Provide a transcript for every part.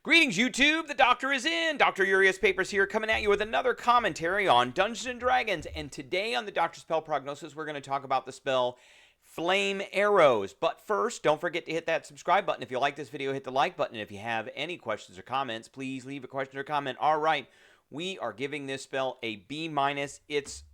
Greetings, YouTube. The Doctor is in. Dr. Urias Papers here, coming at you with another commentary on Dungeons & Dragons. And today on the Doctor Spell Prognosis, we're going to talk about the spell Flame Arrows. But first, don't forget to hit that subscribe button. If you like this video, hit the like button. If you have any questions or comments, please leave a question or comment. All right, we are giving this spell a B-. It's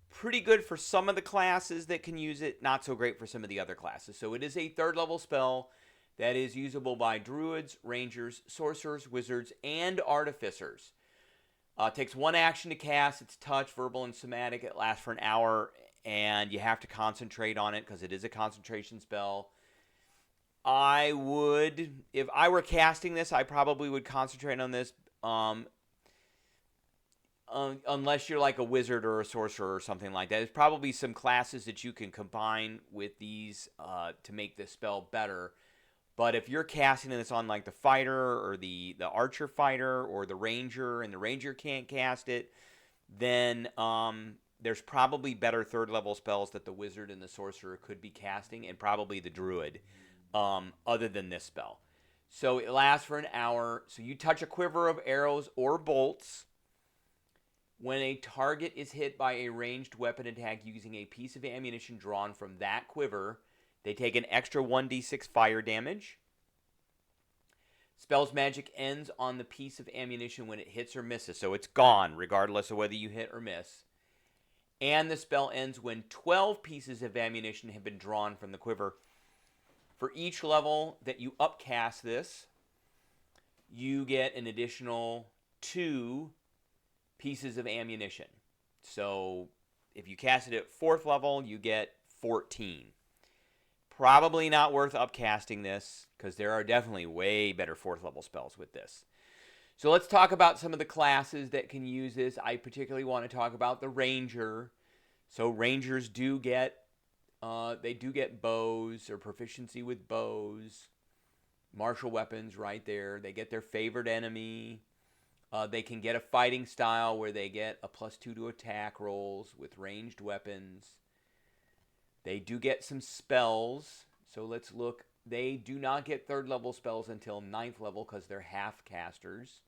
pretty good for some of the classes that can use it, not so great for some of the other classes. So it is a third level spell that is usable by druids, rangers, sorcerers, wizards, and artificers. Takes one action to cast. It's touch, verbal, and somatic. It lasts for an hour, and you have to concentrate on it because it is a concentration spell. If I were casting this, I probably would concentrate on this, unless you're like a wizard or a sorcerer or something like that. There's probably some classes that you can combine with these to make this spell better. But if you're casting this on like the fighter or the archer fighter or the ranger, and the ranger can't cast it, then there's probably better third level spells that the wizard and the sorcerer could be casting, and probably the druid, other than this spell. So it lasts for an hour. So you touch a quiver of arrows or bolts. When a target is hit by a ranged weapon attack using a piece of ammunition drawn from that quiver, they take an extra 1d6 fire damage. Spell's magic ends on the piece of ammunition when it hits or misses. So it's gone, regardless of whether you hit or miss. And the spell ends when 12 pieces of ammunition have been drawn from the quiver. For each level that you upcast this, you get an additional 2 pieces of ammunition. So if you cast it at 4th level, you get 14. Probably not worth upcasting this, because there are definitely way better 4th level spells with this. So let's talk about some of the classes that can use this. I particularly want to talk about the ranger. So rangers do get bows, or proficiency with bows, martial weapons right there. They get their favorite enemy. They can get a fighting style where they get a +2 to attack rolls with ranged weapons. They do get some spells. So let's look. They do not get 3rd level spells until 9th level because they're half casters.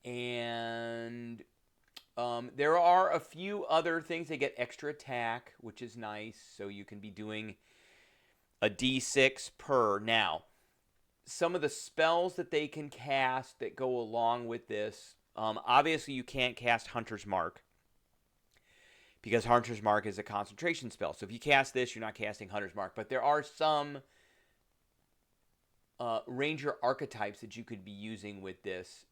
And there are a few other things. They get extra attack, which is nice. So you can be doing a d6 per. Now, some of the spells that they can cast that go along with this, obviously you can't cast Hunter's Mark, because Hunter's Mark is a concentration spell. So if you cast this, you're not casting Hunter's Mark. But there are some ranger archetypes that you could be using with this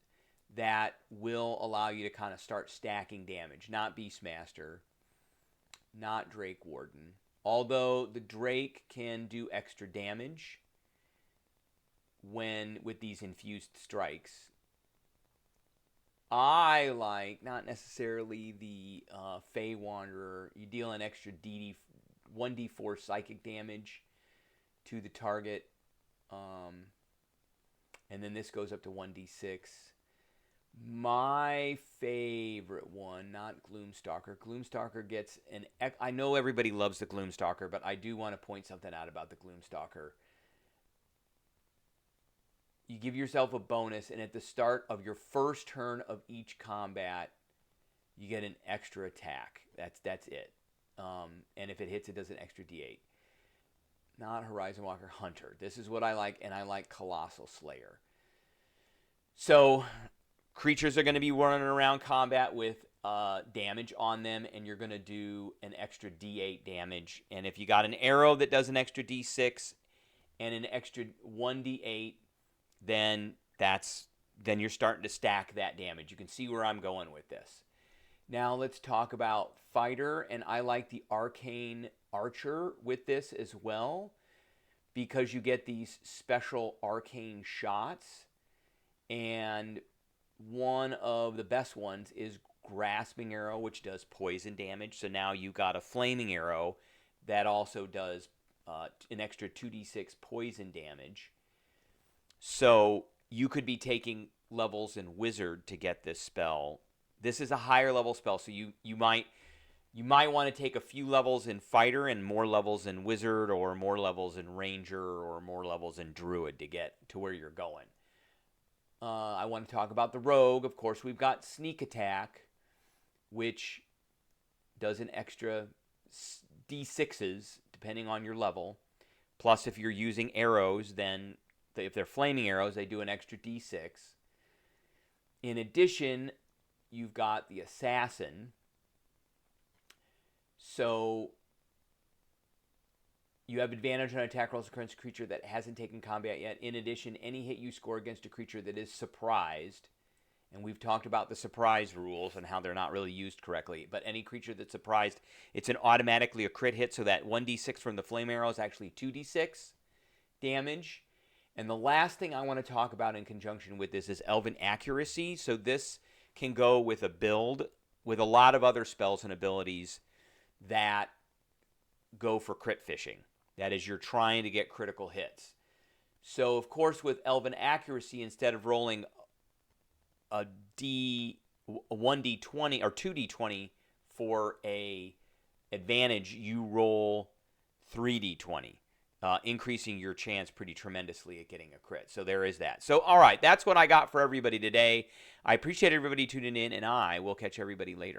that will allow you to kind of start stacking damage. Not Beastmaster, not Drake Warden. Although the Drake can do extra damage with these infused strikes. I like, not necessarily the Fey Wanderer. You deal an extra 1d4 psychic damage to the target. And then this goes up to 1d6. My favorite one, not Gloomstalker. Gloomstalker gets I know everybody loves the Gloomstalker, but I do want to point something out about the Gloomstalker. You give yourself a bonus, and at the start of your first turn of each combat, you get an extra attack. That's it. And if it hits, it does an extra d8. Not Horizon Walker, Hunter. This is what I like, and I like Colossal Slayer. So creatures are going to be running around combat with damage on them, and you're going to do an extra d8 damage. And if you got an arrow that does an extra d6 and an extra 1d8, then you're starting to stack that damage. You can see where I'm going with this. Now let's talk about fighter, and I like the Arcane Archer with this as well, because you get these special arcane shots, and one of the best ones is Grasping Arrow, which does poison damage. So now you got a Flaming Arrow that also does an extra 2d6 poison damage. So you could be taking levels in Wizard to get this spell. This is a higher level spell, so you might You might want to take a few levels in fighter and more levels in wizard, or more levels in ranger, or more levels in druid to get to where you're going. I want to talk about the rogue. Of course, we've got sneak attack, which does an extra d6s depending on your level. Plus, if you're using arrows, then if they're flaming arrows, they do an extra d6. In addition, you've got the assassin. So you have advantage on attack rolls against a creature that hasn't taken combat yet. In addition, any hit you score against a creature that is surprised, and we've talked about the surprise rules and how they're not really used correctly, but any creature that's surprised, it's automatically a crit hit, so that 1d6 from the flame arrow is actually 2d6 damage. And the last thing I want to talk about in conjunction with this is Elven Accuracy. So this can go with a build with a lot of other spells and abilities that go for crit fishing. That is, you're trying to get critical hits. So, of course, with Elven Accuracy, instead of rolling a 1d20 or 2d20 for a advantage, you roll 3d20. Increasing your chance pretty tremendously at getting a crit. So there is that. So, all right, that's what I got for everybody today. I appreciate everybody tuning in, and I will catch everybody later.